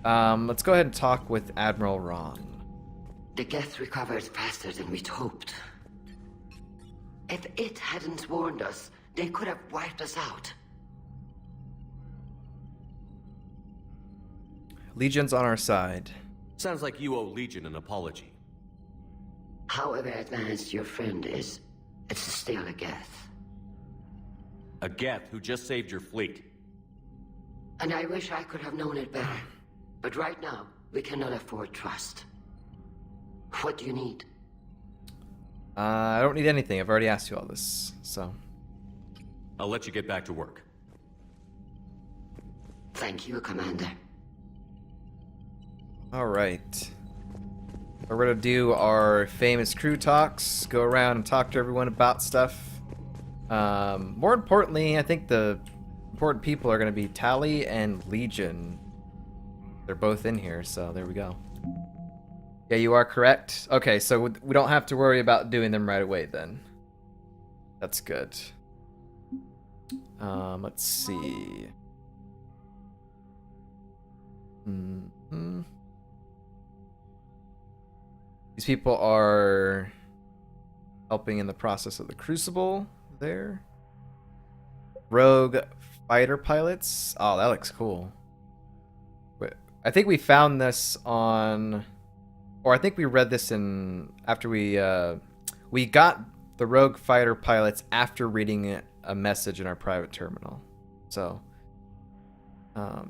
Let's go ahead and talk with Admiral Ron. The Geth recovered faster than we'd hoped. If it hadn't warned us, they could have wiped us out. Legion's on our side. Sounds like you owe Legion an apology. However advanced your friend is, it's still a Geth. A Geth who just saved your fleet. And I wish I could have known it better. But right now, we cannot afford trust. What do you need? I don't need anything. I've already asked you all this, so. I'll let you get back to work. Thank you, Commander. All right. We're gonna do our famous crew talks. Go around and talk to everyone about stuff. More importantly, I think the important people are gonna be Tally and Legion. They're both in here, so there we go. Yeah, you are correct. Okay, so we don't have to worry about doing them right away then. That's good. Let's see. These people are helping in the process of the Crucible there. Rogue fighter pilots. Oh, that looks cool. But I think we found this on, or I think we read this in after we got the rogue fighter pilots after reading a message in our private terminal. So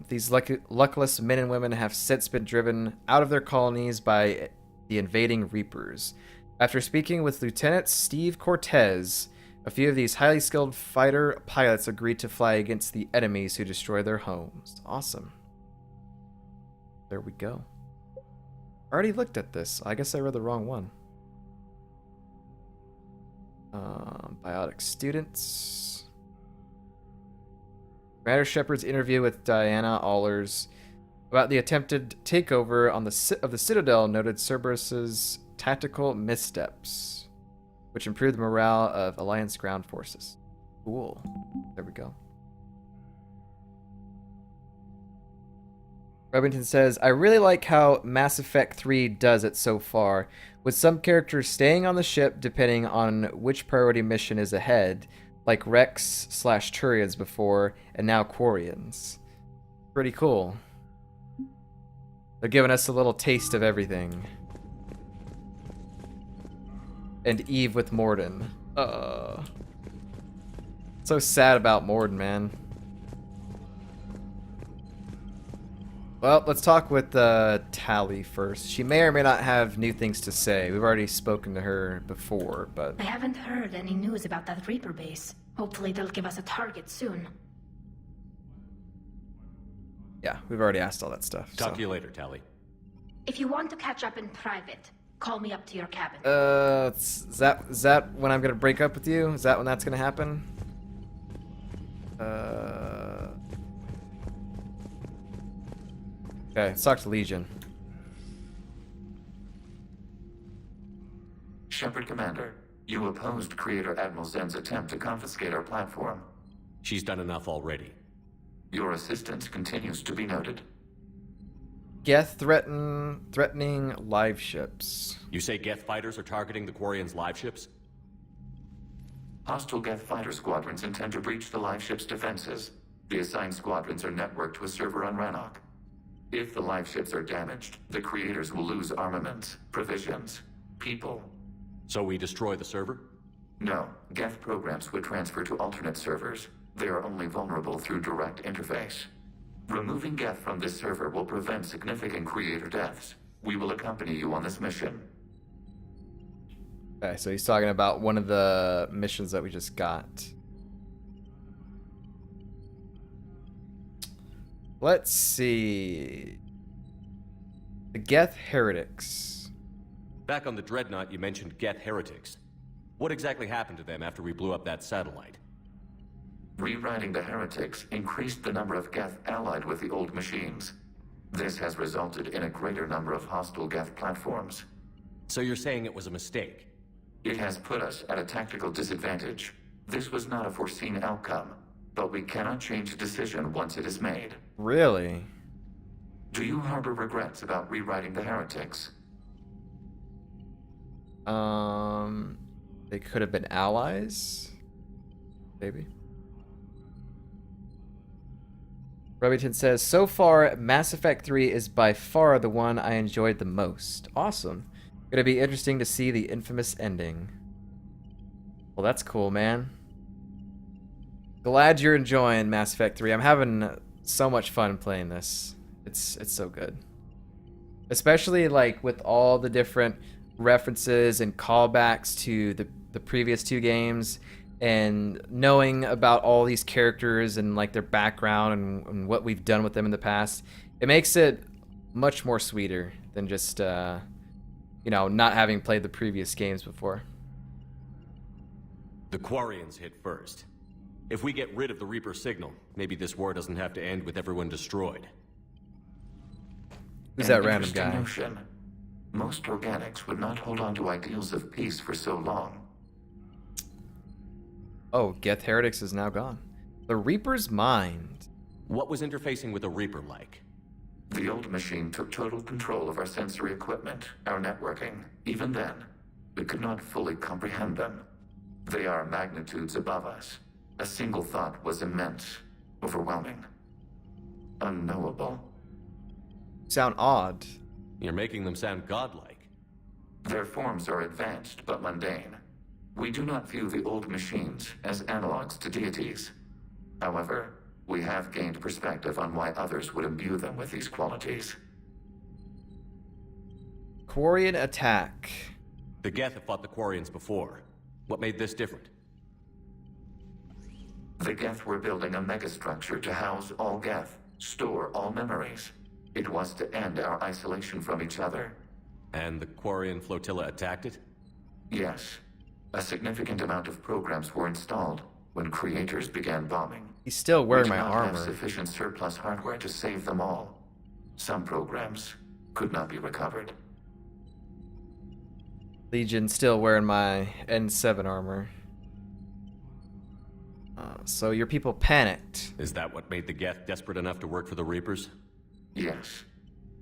these luckless men and women have since been driven out of their colonies by the invading Reapers. After speaking with Lieutenant Steve Cortez, a few of these highly skilled fighter pilots agreed to fly against the enemies who destroy their homes. Awesome. There we go. I already looked at this. I guess I read the wrong one. Biotic students. Commander Shepard's interview with Diana Allers about the attempted takeover of the Citadel noted Cerberus's tactical missteps, which improved the morale of Alliance ground forces. Cool. There we go. Remington says, I really like how Mass Effect 3 does it so far, with some characters staying on the ship depending on which priority mission is ahead, like Rex/Turians before, and now Quarians. Pretty cool. They're giving us a little taste of everything. And Eve with Morden. So sad about Morden, man. Well, let's talk with Tally first. She may or may not have new things to say. We've already spoken to her before, but... I haven't heard any news about that Reaper base. Hopefully they'll give us a target soon. Yeah, we've already asked all that stuff. Talk to you later, Tally. If you want to catch up in private, call me up to your cabin. Is that when I'm gonna break up with you? Is that when that's gonna happen? Okay, let's talk to Legion. Shepard Commander, you opposed Creator Admiral Zen's attempt to confiscate our platform. She's done enough already. Your assistance continues to be noted. Geth threatening live ships. You say Geth fighters are targeting the Quarians' live ships? Hostile Geth fighter squadrons intend to breach the live ship's defenses. The assigned squadrons are networked to a server on Rannoch. If the live ships are damaged, the creators will lose armaments, provisions, people. So we destroy the server? No, Geth programs would transfer to alternate servers. They are only vulnerable through direct interface. Removing Geth from this server will prevent significant creator deaths. We will accompany you on this mission. Okay, so he's talking about one of the missions that we just got. Let's see. The Geth Heretics. Back on the Dreadnought, you mentioned Geth Heretics. What exactly happened to them after we blew up that satellite? Rewriting the Heretics increased the number of Geth allied with the old machines. This has resulted in a greater number of hostile Geth platforms. So you're saying it was a mistake? It has put us at a tactical disadvantage. This was not a foreseen outcome, but we cannot change a decision once it is made. Really? Do you harbor regrets about rewriting the heretics? They could have been allies, maybe. Rubbington says, so far, Mass Effect 3 is by far the one I enjoyed the most. Awesome. Gonna be interesting to see the infamous ending. Well, that's cool, man. Glad you're enjoying Mass Effect 3. I'm having so much fun playing this. It's so good. Especially like with all the different references and callbacks to the previous two games, and knowing about all these characters and like their background and what we've done with them in the past. It makes it much more sweeter than just you know, not having played the previous games before. The Quarians hit first. If we get rid of the Reaper signal, maybe this war doesn't have to end with everyone destroyed. Who's that random guy? Notion. Most organics would not hold on to ideals of peace for so long. Oh, Geth Heretics is now gone. The Reaper's mind. What was interfacing with a Reaper like? The old machine took total control of our sensory equipment, our networking. Even then, we could not fully comprehend them. They are magnitudes above us. A single thought was immense, overwhelming, unknowable. Sound odd. You're making them sound godlike. Their forms are advanced but mundane. We do not view the old machines as analogs to deities. However, we have gained perspective on why others would imbue them with these qualities. Quarian attack. The Geth have fought the Quarians before. What made this different? The Geth were building a megastructure to house all Geth, store all memories. It was to end our isolation from each other. And the Quarian flotilla attacked it? Yes. A significant amount of programs were installed when creators began bombing. He's still wearing my We did not have armor. sufficient surplus hardware to save them all. Some programs could not be recovered. Legion still wearing my N7 armor. So your people panicked. Is that what made the Geth desperate enough to work for the Reapers? Yes.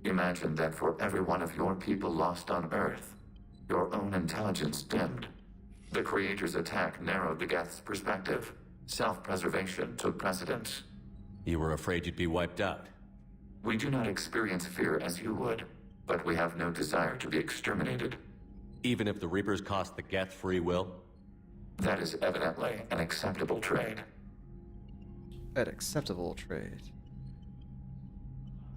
Imagine that for every one of your people lost on Earth, your own intelligence dimmed. The Creator's attack narrowed the Geth's perspective. Self-preservation took precedence. You were afraid you'd be wiped out. We do not experience fear as you would, but we have no desire to be exterminated. Even if the Reapers cost the Geth free will? That is evidently an acceptable trade. An acceptable trade.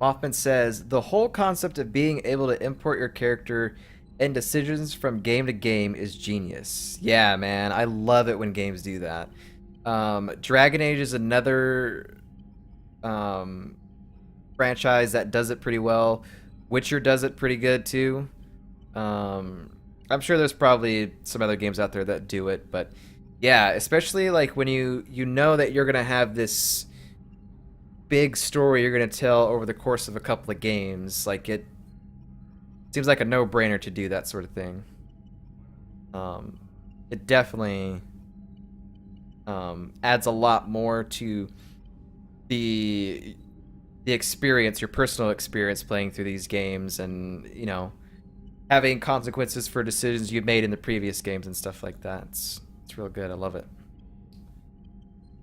Mothman says, the whole concept of being able to import your character and decisions from game to game is genius. Yeah, man, I love it when games do that. Dragon Age is another franchise that does it pretty well. Witcher does it pretty good too. I'm sure there's probably some other games out there that do it, but yeah, especially like when you know that you're gonna have this big story you're gonna tell over the course of a couple of games, like it seems like a no-brainer to do that sort of thing. It definitely adds a lot more to the experience, your personal experience playing through these games, and you know, having consequences for decisions you've made in the previous games and stuff like that. It's real good. I love it.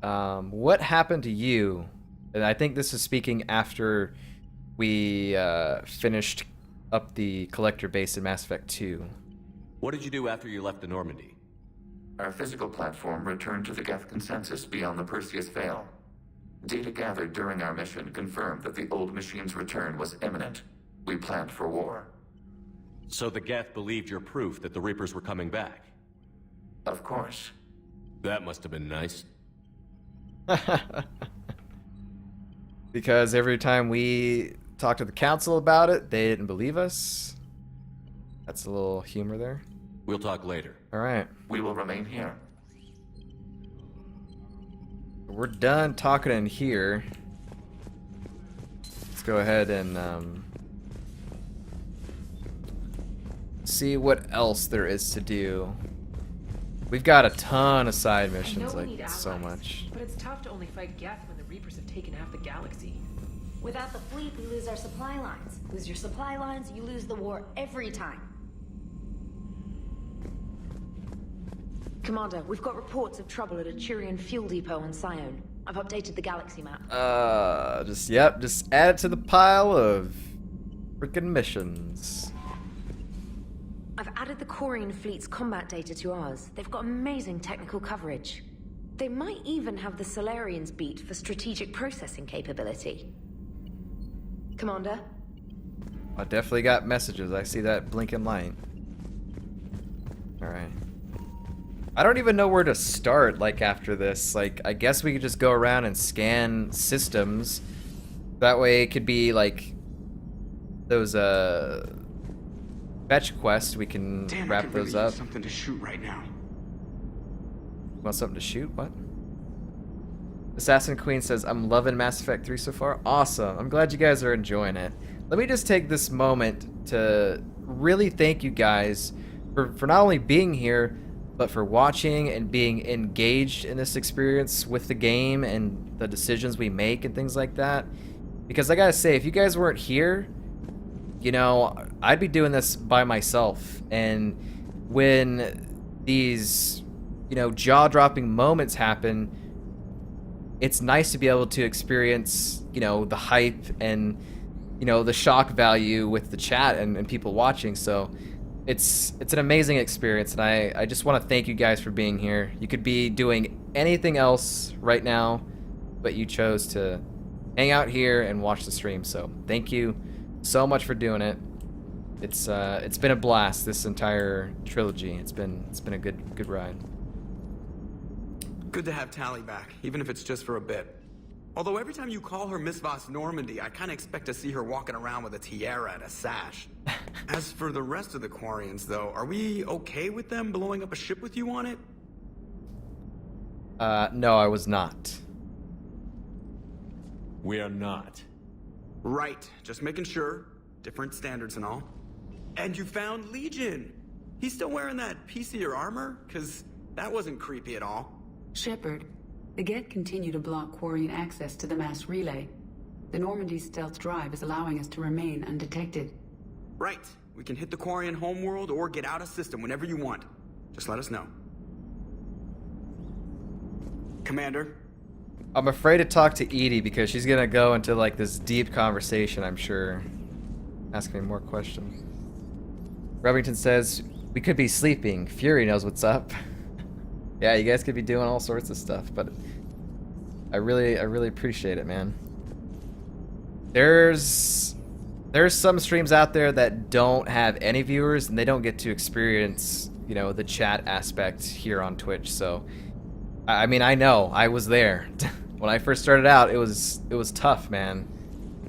What happened to you? And I think this is speaking after we finished up the collector base in Mass Effect 2. What did you do after you left the Normandy? Our physical platform returned to the Geth consensus beyond the Perseus Veil. Data gathered during our mission confirmed that the old machine's return was imminent. We planned for war. So the Geth believed your proof that the Reapers were coming back? Of course. That must have been nice. Because every time we talked to the council about it, they didn't believe us. That's a little humor there. We'll talk later. All right. We will remain here. We're done talking in here. Let's go ahead and see what else there is to do. We've got a ton of side missions, like so much. But it's tough to only fight Geth when the Reapers have taken half the galaxy. Without the fleet, we lose our supply lines. Lose your supply lines, you lose the war every time. Commander, we've got reports of trouble at a Turian fuel depot on Sione. I've updated the galaxy map. Just add it to the pile of freaking missions. I've added the Quarian fleet's combat data to ours. They've got amazing technical coverage. They might even have the Solarians beat for strategic processing capability. Commander? I definitely got messages. I see that blinking light. Alright. I don't even know where to start, like, after this. Like, I guess we could just go around and scan systems. That way it could be, like, those, fetch quests. We can wrap those up. Something to shoot right now. Want something to shoot? What? Assassin Queen says, I'm loving Mass Effect 3 so far. Awesome. I'm glad you guys are enjoying it. Let me just take this moment to really thank you guys for not only being here, but for watching and being engaged in this experience with the game and the decisions we make and things like that. Because I gotta say, if you guys weren't here, you know, I'd be doing this by myself. And when these, you know, jaw-dropping moments happen, it's nice to be able to experience, you know, the hype and, you know, the shock value with the chat and people watching. So it's an amazing experience, and I just want to thank you guys for being here. You could be doing anything else right now, but you chose to hang out here and watch the stream. So thank you so much for doing it. It's been a blast, this entire trilogy. It's been a good ride. Good to have Tally back, even if it's just for a bit. Although every time you call her Miss Voss Normandy, I kind of expect to see her walking around with a tiara and a sash. As for the rest of the Quarians, though, are we okay with them blowing up a ship with you on it? No, I was not. We are not. Right, just making sure. Different standards and all. And you found Legion! He's still wearing that piece of your armor? Cause that wasn't creepy at all. Shepard, the Geth continue to block Quarian access to the mass relay. The Normandy's stealth drive is allowing us to remain undetected. Right. We can hit the Quarian homeworld or get out of system whenever you want. Just let us know. Commander? I'm afraid to talk to Edie because she's gonna go into like this deep conversation, I'm sure. Asking me more questions. Remington says, we could be sleeping. Fury knows what's up. Yeah, you guys could be doing all sorts of stuff, but I really appreciate it, man. There's some streams out there that don't have any viewers and they don't get to experience, you know, the chat aspect here on Twitch. So, I mean, I know I was there when I first started out. It was tough, man.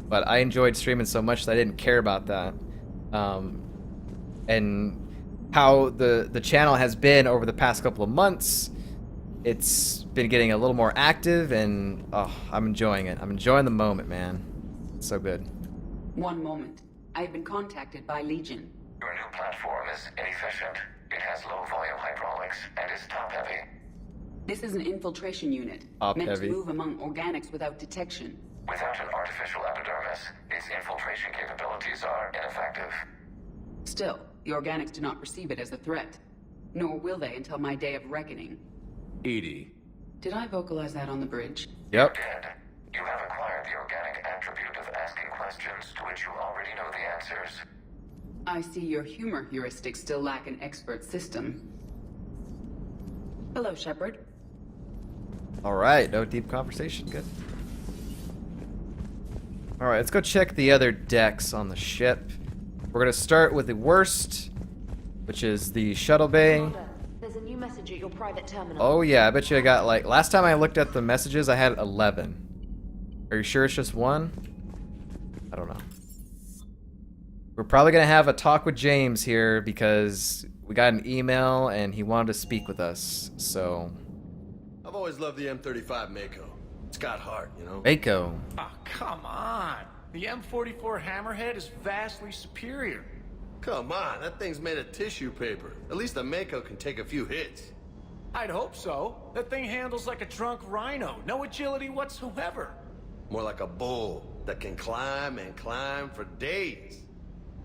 But I enjoyed streaming so much that I didn't care about that. And how the channel has been over the past couple of months, it's been getting a little more active, and oh, I'm enjoying it. I'm enjoying the moment, man. It's so good. One moment. I have been contacted by Legion. Your new platform is inefficient. It has low-volume hydraulics and is top-heavy. This is an infiltration unit, meant Top-heavy. to move among organics without detection. Without an artificial epidermis, its infiltration capabilities are ineffective. Still, the organics do not perceive it as a threat. Nor will they until my day of reckoning. Edie. Did I vocalize that on the bridge? Yep. Dead. You have acquired the organic attribute of asking questions to which you already know the answers. I see your humor heuristics still lack an expert system. Hello, Shepard. All right, no deep conversation. Good. All right, let's go check the other decks on the ship. We're gonna start with the worst, which is the Shuttle Bay. Commander, there's a new message at your private terminal. Oh yeah, I bet you I got like, last time I looked at the messages, I had 11. Are you sure it's just one? I don't know. We're probably gonna have a talk with James here because we got an email and he wanted to speak with us, so. I've always loved the M35 Mako. It's got heart, you know? Mako. Oh, come on. The M44 Hammerhead is vastly superior. Come on, that thing's made of tissue paper. At least the Mako can take a few hits. I'd hope so. That thing handles like a drunk rhino. No agility whatsoever. More like a bull. that can climb and climb for days.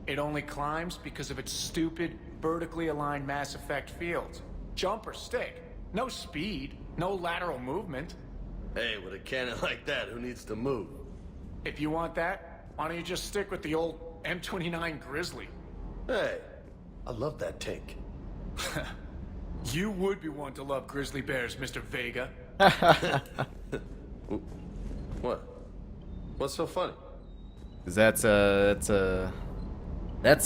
It only climbs because of its stupid, vertically aligned Mass Effect fields. Jump or stick. No speed, no lateral movement. Hey, with a cannon like that, who needs to move? If you want that, why don't you just stick with the old M29 Grizzly? Hey, I love that tank. You would be one to love grizzly bears, Mr. Vega. What? What's so funny? Cause that's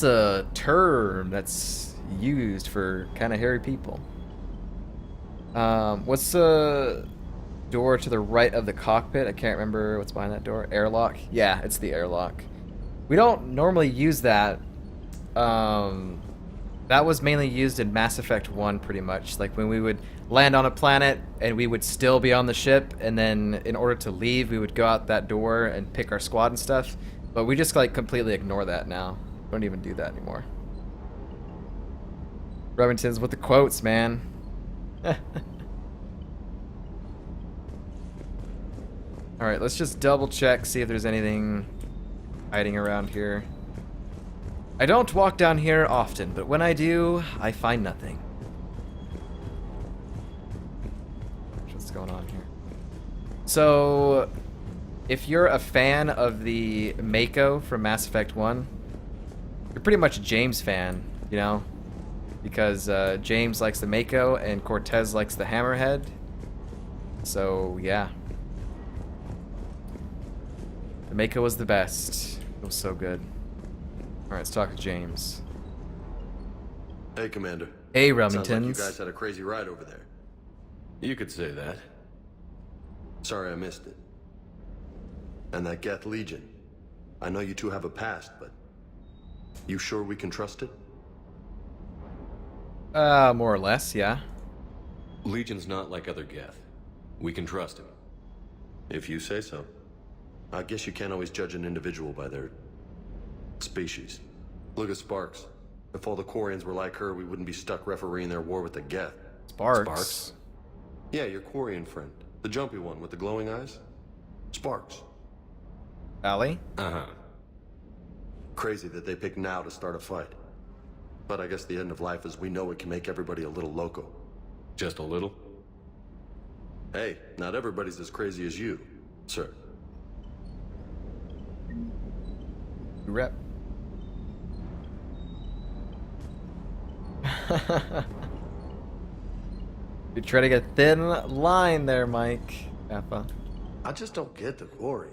a term that's used for kind of hairy people. What's the door to the right of the cockpit? I can't remember what's behind that door. Airlock? Yeah, it's the airlock. We don't normally use that. That was mainly used in Mass Effect 1 pretty much. Like when we would land on a planet and we would still be on the ship, and then in order to leave we would go out that door and pick our squad and stuff. But we just like completely ignore that now. Don't even do that anymore. Remington's with the quotes, man. Alright, let's just double check, see if there's anything hiding around here. I don't walk down here often, but when I do, I find nothing. What's going on here? So, if you're a fan of the Mako from Mass Effect 1, you're pretty much a James fan, you know? Because James likes the Mako and Cortez likes the Hammerhead. So, yeah. The Mako was the best. It was so good. Alright, let's talk to James. Hey, Commander. Hey, Sounds Remingtons. like you guys had a crazy ride over there. You could say that. Sorry I missed it. And that Geth Legion. I know you two have a past, but you sure we can trust it? More or less, yeah. Legion's not like other Geth. We can trust him. If you say so. I guess you can't always judge an individual by their species. Look at Sparks. If all the Quarians were like her, we wouldn't be stuck refereeing their war with the Geth. Sparks? Yeah, your Quarian friend. The jumpy one with the glowing eyes. Sparks. Allie? Uh-huh. Crazy that they pick now to start a fight. But I guess the end of life as we know it can make everybody a little loco. Just a little? Hey, not everybody's as crazy as you, sir. Rep. You're treading a thin line there, Mike. Kappa. I just don't get the Quarian.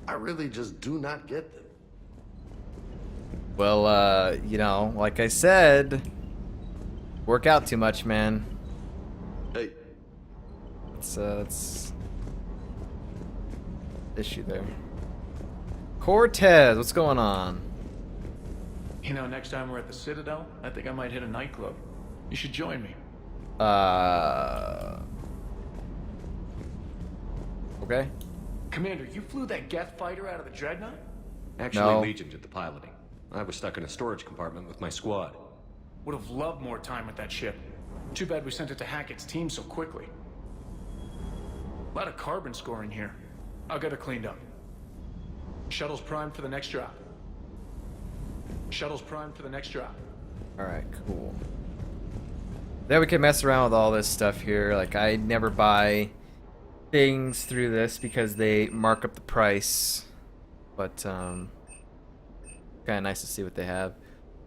I really just do not get them. Well, you know, like I said, work out too much, man. Hey. It's issue there. Cortez, what's going on? You know, next time we're at the Citadel, I think I might hit a nightclub. You should join me. Okay. Commander, you flew that Geth fighter out of the Dreadnought? Actually, No. Legion did the piloting. I was stuck in a storage compartment with my squad. Would have loved more time with that ship. Too bad we sent it to Hackett's team so quickly. A lot of carbon scoring here. I'll get it cleaned up. Shuttle's primed for the next drop. Shuttle's primed for the next drop. Alright, cool. Then we can mess around with all this stuff here. Like, I never buy things through this because they mark up the price. But, kind of nice to see what they have.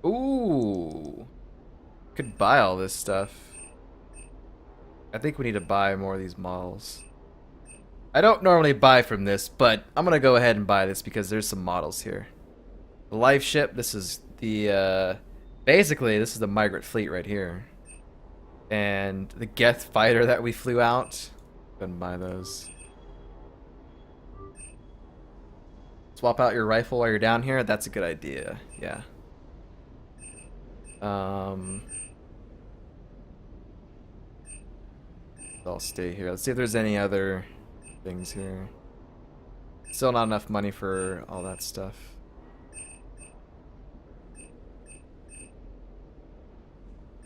Ooh! Could buy all this stuff. I think we need to buy more of these models. I don't normally buy from this, but I'm gonna go ahead and buy this because there's some models here. The life ship, this is the, basically, this is the migrant fleet right here. And the Geth fighter that we flew out, couldn't buy those. Swap out your rifle while you're down here, that's a good idea, yeah. I'll stay here. Let's see if there's any other things here. Still not enough money for all that stuff.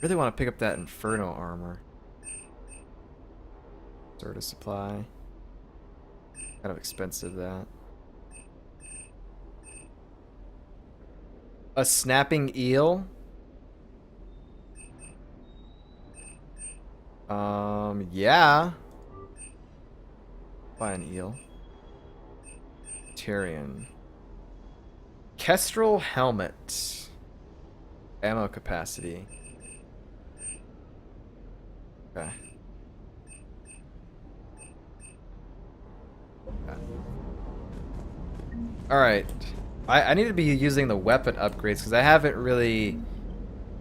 Really want to pick up that Inferno armor. Sort of supply. Kind of expensive, that. A snapping eel? Yeah. Buy an eel. Tyrion. Kestrel helmet. Ammo capacity. Okay. Alright. I need to be using the weapon upgrades because I haven't really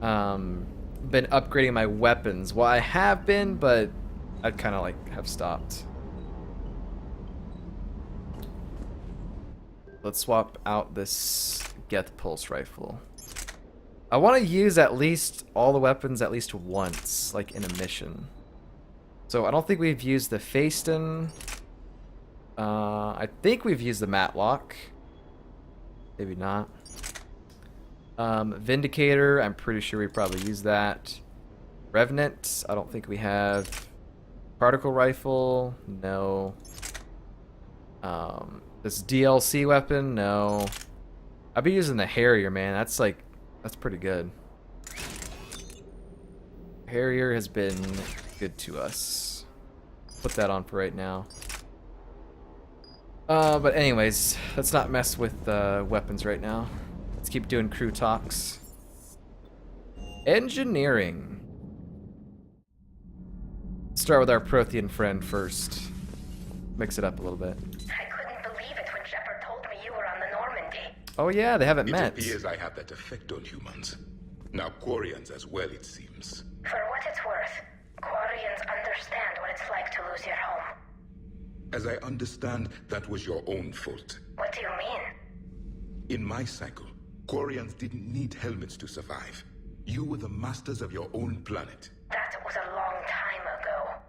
been upgrading my weapons. Well, I have been, but I'd kind of like have stopped. Let's swap out this Geth pulse rifle. I want to use at least all the weapons at least once, like in a mission. So I don't think we've used the Faiston. I think we've used the Matlock. Maybe not. Vindicator, I'm pretty sure we probably used that. Revenant, I don't think we have. Particle rifle, no. This DLC weapon, no. I'll be using the Harrier, man. That's pretty good. Harrier has been good to us. Put that on for right now. But anyways, let's not mess with weapons right now. Let's keep doing crew talks. Engineering. Start with our Prothean friend first. Mix it up a little bit. I couldn't believe it when Shepard told me you were on the Normandy. Oh yeah, they haven't met. It appears I have that effect on humans. Now Quarians as well, it seems. For what it's worth, Quarians understand what it's like to lose your home. As I understand, that was your own fault. What do you mean? In my cycle, Quarians didn't need helmets to survive. You were the masters of your own planet. That was a long time ago.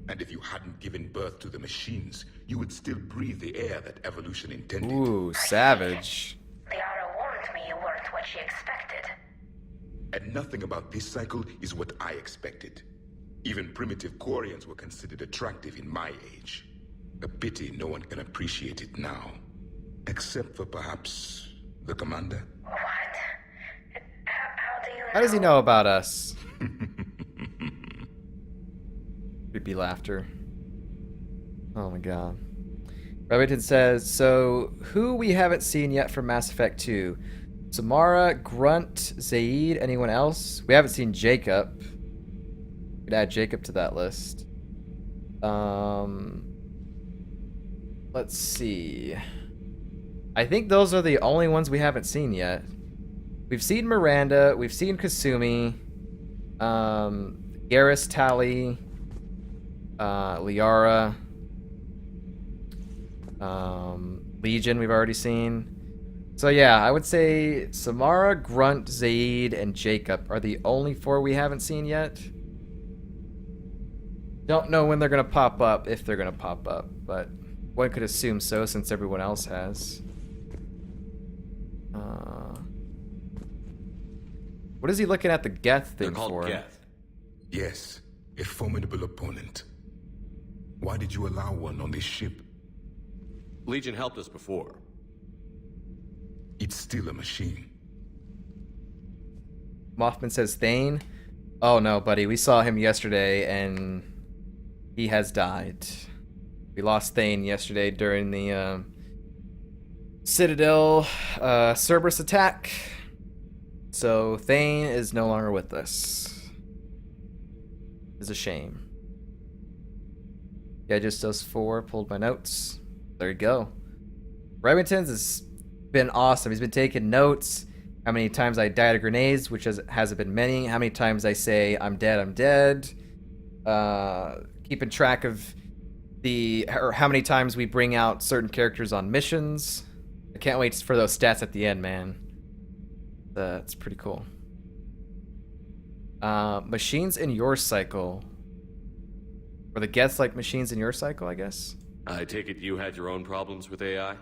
And if you hadn't given birth to the machines, you would still breathe the air that evolution intended. Ooh, savage. Liara warned me you weren't what she expected. And nothing about this cycle is what I expected. Even primitive Quarians were considered attractive in my age. A pity no one can appreciate it now. Except for perhaps the commander? What? How do you know? How does he know about us? Creepy laughter. Oh my god. Remington says, so who we haven't seen yet from Mass Effect 2? Samara, Grunt, Zaid, anyone else? We haven't seen Jacob. Could add Jacob to that list. Let's see. I think those are the only ones we haven't seen yet. We've seen Miranda, we've seen Kasumi, Garrus, Tali, Liara, Legion we've already seen. So yeah, I would say Samara, Grunt, Zaid, and Jacob are the only 4 we haven't seen yet. Don't know when they're gonna pop up, if they're gonna pop up, but one could assume so since everyone else has. What is he looking at the Geth thing for? Geth. Yes, a formidable opponent. Why did you allow one on this ship? Legion helped us before. It's still a machine. Mothman says Thane. Oh no, buddy, we saw him yesterday and he has died. We lost Thane yesterday during the Citadel Cerberus attack. So Thane is no longer with us. It's a shame. Yeah, just those 4. Pulled my notes. There you go. Remington's has been awesome. He's been taking notes. How many times I died of grenades, which hasn't been many. How many times I say I'm dead, I'm dead. Keeping track of how many times we bring out certain characters on missions. I can't wait for those stats at the end, man. That's pretty cool. Machines in your cycle. Were the Geths like machines in your cycle, I guess? I take it you had your own problems with AI?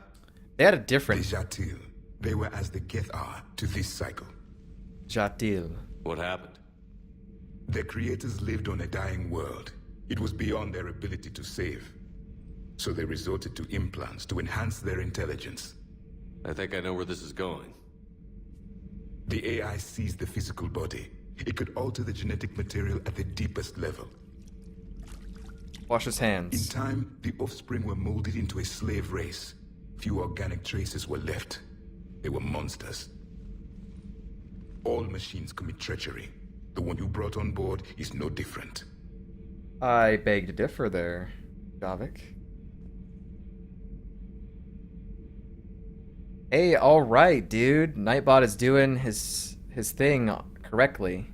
They had a different... Jatil. They were as the Geth are to this cycle. Jatil. What happened? Their creators lived on a dying world. It was beyond their ability to save. So they resorted to implants to enhance their intelligence. I think I know where this is going. The AI sees the physical body. It could alter the genetic material at the deepest level. Wash his In hands. time, the offspring were molded into a slave race. Few organic traces were left. They were monsters. All machines commit treachery. The one you brought on board is no different. I beg to differ there, Javik. Hey, alright, dude. Nightbot is doing his thing correctly.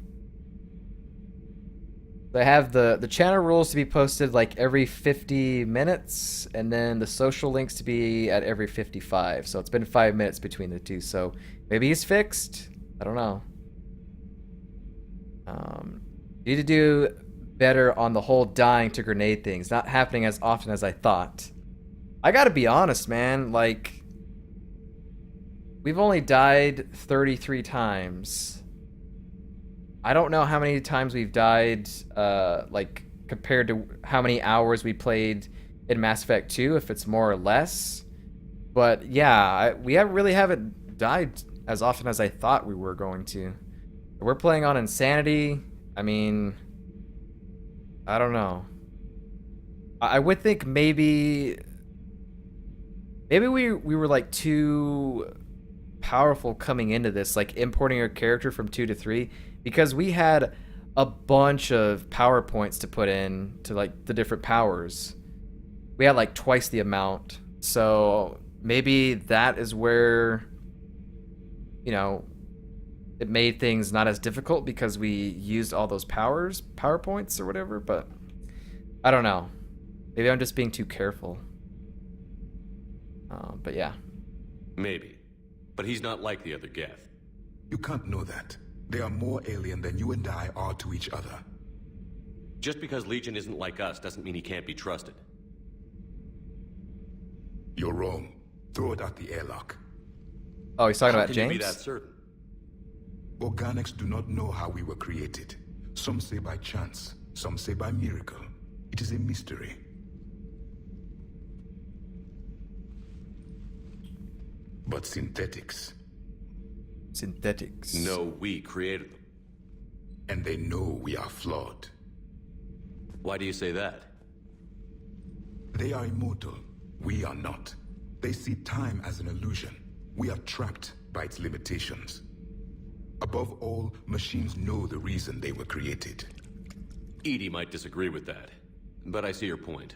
They have the channel rules to be posted like every 50 minutes, and then the social links to be at every 55. So it's been 5 minutes between the two. So maybe he's fixed. I don't know. Need to do better on the whole dying to grenade things. Not happening as often as I thought. I gotta be honest, man. Like, we've only died 33 times. I don't know how many times we've died, like, compared to how many hours we played in Mass Effect 2, if it's more or less. But yeah, we haven't died as often as I thought we were going to. We're playing on Insanity. I mean, I don't know. I would think maybe we were like too powerful coming into this, like importing our character from 2 to 3, because we had a bunch of power points to put in to like the different powers. We had like twice the amount. So maybe that is where, you know, it made things not as difficult because we used all those power points or whatever, but I don't know. Maybe I'm just being too careful. But yeah. Maybe. But he's not like the other Geth. You can't know that. They are more alien than you and I are to each other. Just because Legion isn't like us doesn't mean he can't be trusted. You're wrong. Throw it out the airlock. Oh, he's talking How about can James? you be that certain? Organics do not know how we were created. Some say by chance, some say by miracle. It is a mystery. But synthetics. Synthetics. No, we created them. And they know we are flawed. Why do you say that? They are immortal. We are not. They see time as an illusion. We are trapped by its limitations. Above all, machines know the reason they were created. EDI might disagree with that, but I see your point.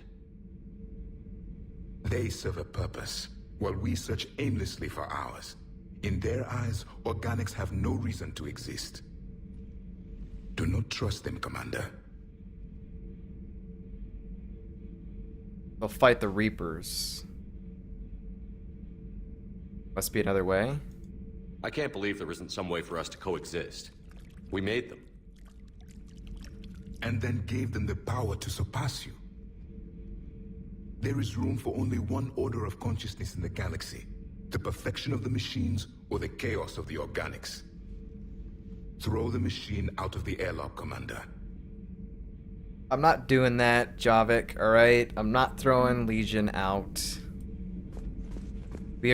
They serve a purpose, while we search aimlessly for ours. In their eyes, organics have no reason to exist. Do not trust them, Commander. They'll fight the Reapers. Must be another way. I can't believe there isn't some way for us to coexist. We made them. And then gave them the power to surpass you. There is room for only one order of consciousness in the galaxy. The perfection of the machines or the chaos of the organics. Throw the machine out of the airlock, Commander. I'm not doing that, Javik, alright? I'm not throwing Legion out.